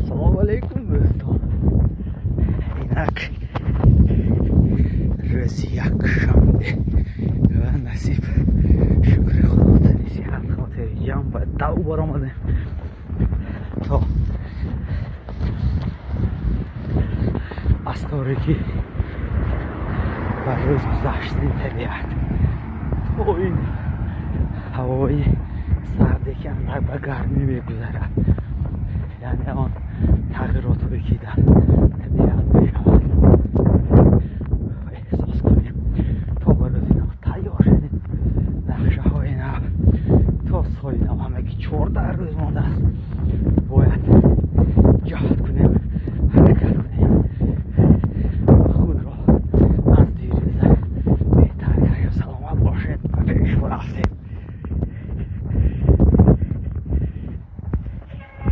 سلام علیکم دوستان. اینک روز یک شنبه و نصیب شکر خدا تنیسی هر خاطر جمع و دو بار آمده تا از تاریکی و روز گذشته طبیعت تا این هوای سرد که اندک به گرمی میگذرد